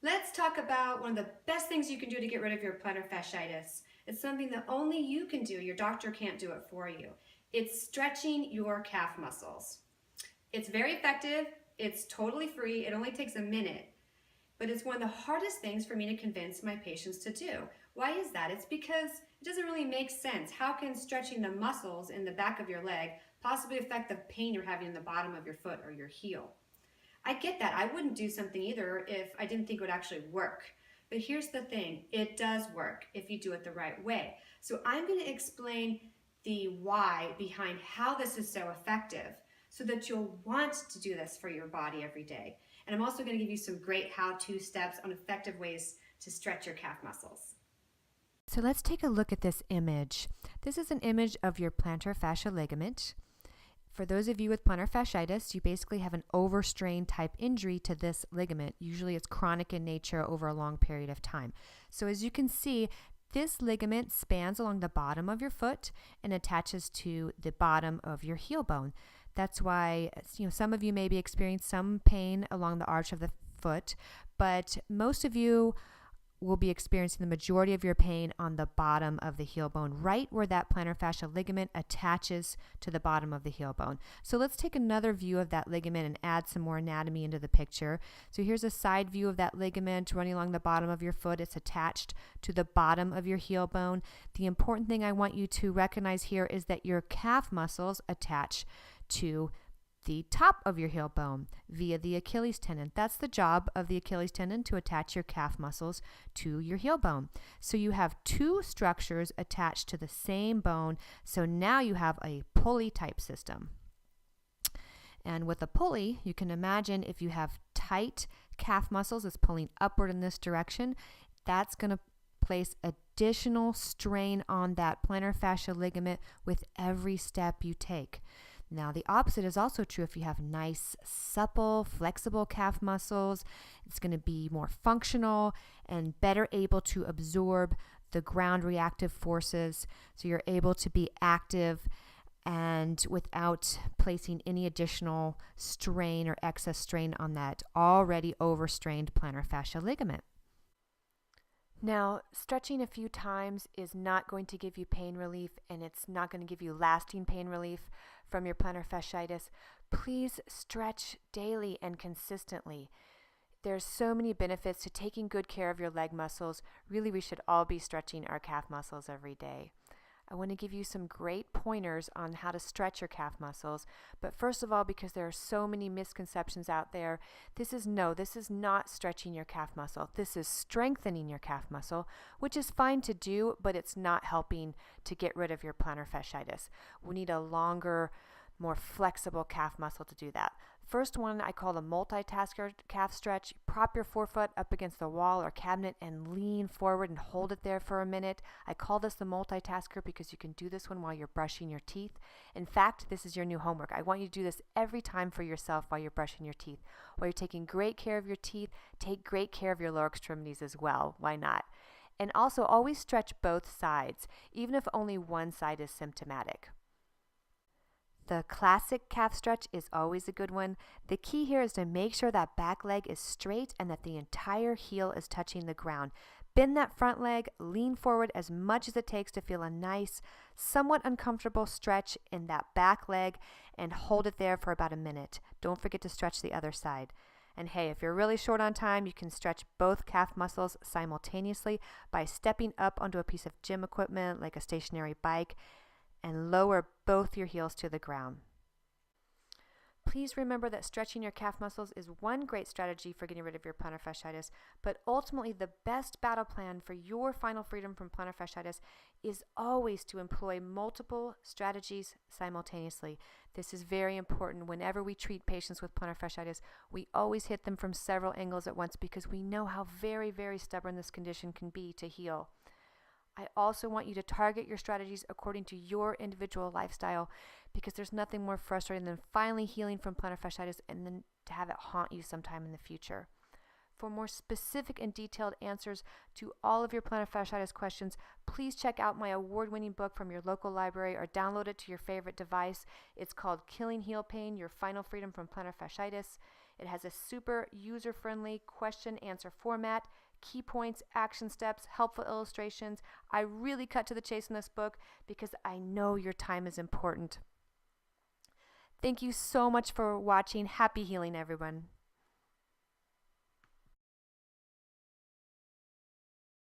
Let's talk about one of the best things you can do to get rid of your plantar fasciitis. It's something that only you can do. Your doctor can't do it for you. It's stretching your calf muscles. It's very effective. It's totally free. It only takes a minute. But it's one of the hardest things for me to convince my patients to do. Why is that? It's because it doesn't really make sense. How can stretching the muscles in the back of your leg possibly affect the pain you're having in the bottom of your foot or your heel? I get that. I wouldn't do something either if I didn't think it would actually work. But here's the thing, it does work if you do it the right way. So I'm going to explain the why behind how this is so effective so that you'll want to do this for your body every day. And I'm also going to give you some great how-to steps on effective ways to stretch your calf muscles. So let's take a look at this image. This is an image of your plantar fascia ligament. For those of you with plantar fasciitis, you basically have an overstrain type injury to this ligament. Usually it's chronic in nature over a long period of time. So as you can see, this ligament spans along the bottom of your foot and attaches to the bottom of your heel bone. That's why some of you maybe experience some pain along the arch of the foot, but most of you will be experiencing the majority of your pain on the bottom of the heel bone, right where that plantar fascia ligament attaches to the bottom of the heel bone. So let's take another view of that ligament and add some more anatomy into the picture. So here's a side view of that ligament running along the bottom of your foot. It's attached to the bottom of your heel bone. The important thing I want you to recognize here is that your calf muscles attach to the top of your heel bone via the Achilles tendon. That's the job of the Achilles tendon, to attach your calf muscles to your heel bone. So you have two structures attached to the same bone. So now you have a pulley type system. And with a pulley, you can imagine if you have tight calf muscles that's pulling upward in this direction, that's going to place additional strain on that plantar fascia ligament with every step you take. Now, the opposite is also true if you have nice, supple, flexible calf muscles. It's going to be more functional and better able to absorb the ground reactive forces. So you're able to be active and without placing any additional strain or excess strain on that already overstrained plantar fascia ligament. Now, stretching a few times is not going to give you pain relief, and it's not going to give you lasting pain relief from your plantar fasciitis. Please stretch daily and consistently. There's so many benefits to taking good care of your leg muscles. Really, we should all be stretching our calf muscles every day. I want to give you some great pointers on how to stretch your calf muscles. But first of all, because there are so many misconceptions out there, this is not stretching your calf muscle. This is strengthening your calf muscle, which is fine to do, but it's not helping to get rid of your plantar fasciitis. We need a longer, more flexible calf muscle to do that. First one I call the multitasker calf stretch. Prop your forefoot up against the wall or cabinet and lean forward and hold it there for a minute. I call this the multitasker because you can do this one while you're brushing your teeth. In fact, this is your new homework. I want you to do this every time for yourself while you're brushing your teeth. While you're taking great care of your teeth, take great care of your lower extremities as well. Why not? And also always stretch both sides, even if only one side is symptomatic. The classic calf stretch is always a good one. The key here is to make sure that back leg is straight and that the entire heel is touching the ground. Bend that front leg, lean forward as much as it takes to feel a nice, somewhat uncomfortable stretch in that back leg, and hold it there for about a minute. Don't forget to stretch the other side. And hey, if you're really short on time, you can stretch both calf muscles simultaneously by stepping up onto a piece of gym equipment like a stationary bike and lower both your heels to the ground. Please remember that stretching your calf muscles is one great strategy for getting rid of your plantar fasciitis, but ultimately the best battle plan for your final freedom from plantar fasciitis is always to employ multiple strategies simultaneously. This is very important. Whenever we treat patients with plantar fasciitis, we always hit them from several angles at once because we know how very, very stubborn this condition can be to heal. I also want you to target your strategies according to your individual lifestyle, because there's nothing more frustrating than finally healing from plantar fasciitis and then to have it haunt you sometime in the future. For more specific and detailed answers to all of your plantar fasciitis questions, please check out my award-winning book from your local library or download it to your favorite device. It's called Killing Heel Pain, Your Final Freedom from Plantar Fasciitis. It has a super user-friendly question-answer format, key points, action steps, helpful illustrations. I really cut to the chase in this book because I know your time is important. Thank you so much for watching. Happy healing, everyone.